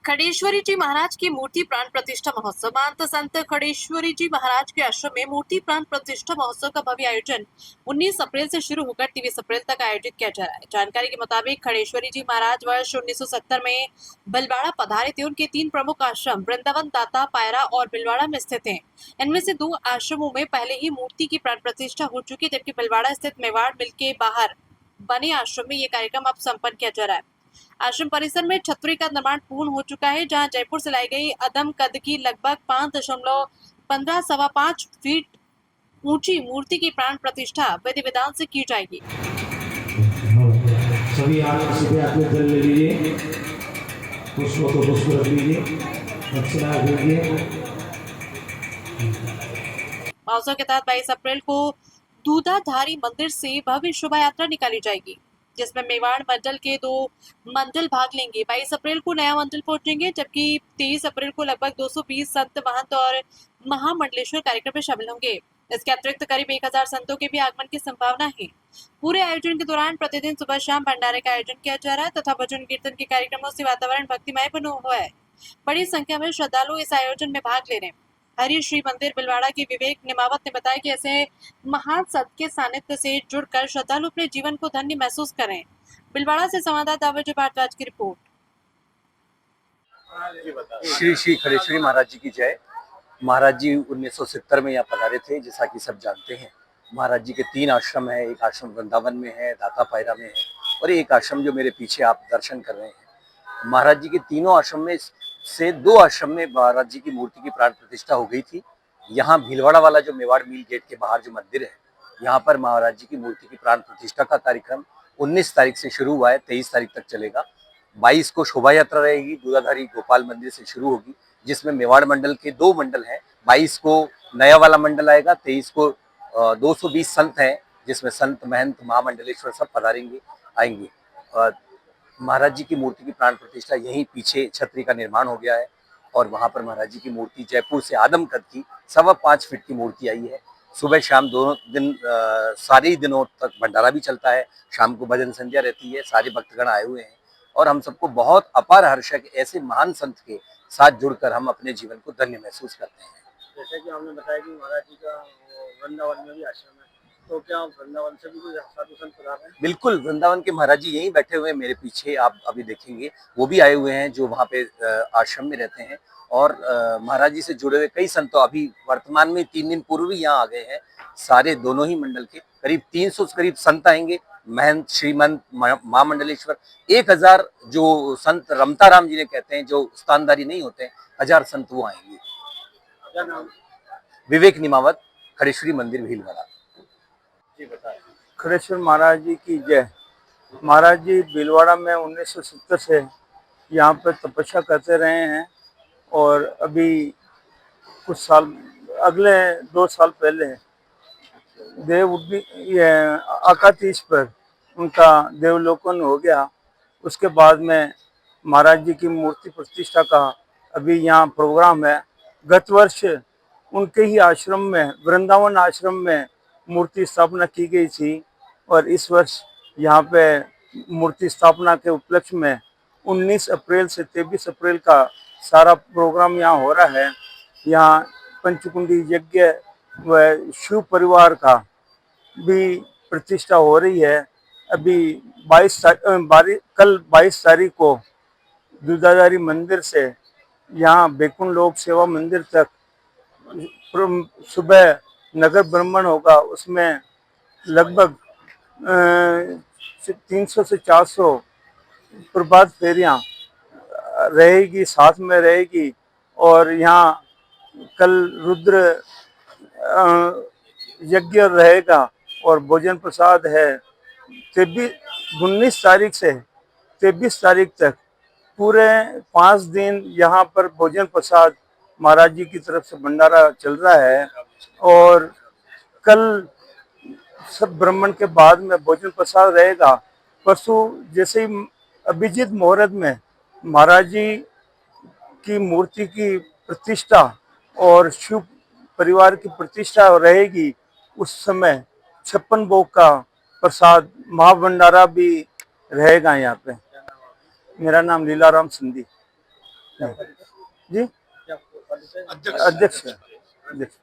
खड़ेश्वरी जी महाराज की मूर्ति प्राण प्रतिष्ठा महोत्सव। महंत संत खड़ेश्वरी जी महाराज के आश्रम में मूर्ति प्राण प्रतिष्ठा महोत्सव का भव्य आयोजन 19 अप्रैल से शुरू होकर 23 अप्रैल तक आयोजित किया जा रहा है। जानकारी के मुताबिक खड़ेश्वरी जी महाराज वर्ष 1970 में भीलवाड़ा पधारे थे। उनके 3 प्रमुख आश्रम वृंदावन, दाता पायरा और भीलवाड़ा में स्थित हैं। इनमें से 2 आश्रमों में पहले ही मूर्ति की प्राण प्रतिष्ठा हो चुकी है, जबकि भीलवाड़ा स्थित मेवाड़ मिल के बाहर बने आश्रम में ये कार्यक्रम अब संपन्न किया जा रहा है। आश्रम परिसर में छतरी का निर्माण पूर्ण हो चुका है, जहां जयपुर से लाई गई अदम कद की लगभग 5.15 फीट ऊंची मूर्ति की प्राण प्रतिष्ठा विधि विधान से की जाएगी। सभी आप सीधे अपने जल ले लीजिए, पुष्पों को पुष्प रख लीजिए, दक्षिणा दीजिए। महोत्सव के तहत 22 अप्रैल को दूधाधारी मंदिर से भव्य शोभा यात्रा निकाली जाएगी, जिसमें मेवाड़ मंडल के 2 मंडल भाग लेंगे। 22 अप्रैल को नया मंडल पहुंचेंगे, जबकि 23 अप्रैल को लगभग 220 संत, महंत और महामंडलेश्वर कार्यक्रम में शामिल होंगे। इसके अतिरिक्त करीब 1000 संतों के भी आगमन की संभावना है। पूरे आयोजन के दौरान प्रतिदिन सुबह शाम भंडारे का आयोजन किया जा रहा है तथा भजन कीर्तन के कार्यक्रमों से वातावरण भक्तिमय बना हुआ है। बड़ी संख्या में श्रद्धालु इस आयोजन में भाग ले रहे हैं। हरि श्री मंदिर भीलवाड़ा के विवेक निमावत ने बताया कि ऐसे महान संत के सानिध्य से जुड़कर श्रद्धालु अपने जीवन को धन्य महसूस करें। भीलवाड़ा से संवाददाता अवय भारद्वाज की रिपोर्ट। श्री श्री खड़ेश्वरी महाराज जी की जय। महाराज जी 1970 में यहाँ पधारे थे, जैसा कि सब जानते हैं। महाराज जी के 3 आश्रम हैं। एक आश्रम वृंदावन में है, दाता पायरा में है, और एक आश्रम जो मेरे पीछे आप दर्शन कर रहे हैं। महाराज जी के तीनों आश्रम में से 2 आश्रम में महाराज जी की मूर्ति की प्राण प्रतिष्ठा हो गई थी। यहाँ भीलवाड़ा वाला जो मेवाड़ मिल गेट के बाहर जो मंदिर है, यहाँ पर महाराज जी की मूर्ति की प्राण प्रतिष्ठा का कार्यक्रम 19 तारीख से शुरू हुआ है, 23 तारीख तक चलेगा। 22 को शोभा यात्रा रहेगी, दूधाधारी गोपाल मंदिर से शुरू होगी, जिसमें मेवाड़ मंडल के 2 मंडल हैं। 22 को नया वाला मंडल आएगा, 23 को 220 संत हैं, जिसमें संत, महंत, महामंडलेश्वर सब पधारेंगे, आएंगे। महाराज जी की मूर्ति की प्राण प्रतिष्ठा यहीं पीछे छतरी का निर्माण हो गया है, और वहां पर महाराज जी की मूर्ति जयपुर से आदम कद की 5.25 फीट की मूर्ति आई है। सुबह शाम दोनों दिन सारे ही दिनों तक भंडारा भी चलता है, शाम को भजन संध्या रहती है। सारे भक्तगण आए हुए हैं और हम सबको बहुत अपार हर्ष है कि ऐसे महान संत के साथ जुड़कर हम अपने जीवन को धन्य महसूस करते हैं। जैसे कि आपने बताया कि महाराज जी का वृंदावन में भी आश्रम है, तो क्या वृंदावन से भी कोई साधु संत पधार रहे हैं? बिल्कुल, वृंदावन के महाराज जी यहीं बैठे हुए हैं मेरे पीछे, आप अभी देखेंगे। वो भी आए हुए हैं जो वहाँ पे आश्रम में रहते हैं, और महाराज जी से जुड़े हुए कई संत अभी वर्तमान में 3 दिन पूर्व ही यहाँ आ गए हैं। सारे दोनों ही मंडल के करीब 300 करीब संत आएंगे, महंत, श्रीमंत, महामंडलेश्वर। 1000 जो संत रमता राम जी ने कहते हैं, जो स्थानधारी नहीं होते हैं, 1000 संत वो आएंगे। क्या नाम? विवेक निमावत, खड़ेश्वरी मंदिर भीलवाड़ा। जी बताएं। खड़ेश्वर महाराज जी की जय। महाराज जी भीलवाड़ा में 1970 से यहाँ पर तपस्या करते रहे हैं, और अभी कुछ साल, अगले 2 साल पहले आकातीज पर उनका देवलोकन हो गया। उसके बाद में महाराज जी की मूर्ति प्रतिष्ठा का अभी यहाँ प्रोग्राम है। गत वर्ष उनके ही आश्रम में, वृंदावन आश्रम में मूर्ति स्थापना की गई थी, और इस वर्ष यहाँ पे मूर्ति स्थापना के उपलक्ष्य में 19 अप्रैल से 23 अप्रैल का सारा प्रोग्राम यहाँ हो रहा है। यहाँ पंचकुंडी यज्ञ व शिव परिवार का भी प्रतिष्ठा हो रही है। अभी कल 22 तारीख को दूधाधारी मंदिर से यहाँ बैकुंठ लोक सेवा मंदिर तक सुबह नगर भ्रमण होगा। उसमें लगभग 300 से 400 प्रभात फेरियाँ रहेगी, साथ में रहेगी। और यहाँ कल रुद्र यज्ञ रहेगा और भोजन प्रसाद है। 19 तारीख से 23 तारीख तक पूरे 5 दिन यहाँ पर भोजन प्रसाद महाराज जी की तरफ से भंडारा चल रहा है। और कल सब भ्रमण के बाद में भोजन प्रसाद रहेगा। परसों जैसे ही अभिजीत मुहूर्त में महाराज जी की मूर्ति की प्रतिष्ठा और शिव परिवार की प्रतिष्ठा रहेगी, उस समय 56 भोग का प्रसाद महाभंडारा भी रहेगा यहाँ पे। मेरा नाम लीलाराम सिंधी। क्या परिचय? जी क्या परिचय? अध्यक्ष है, अध्यक्ष।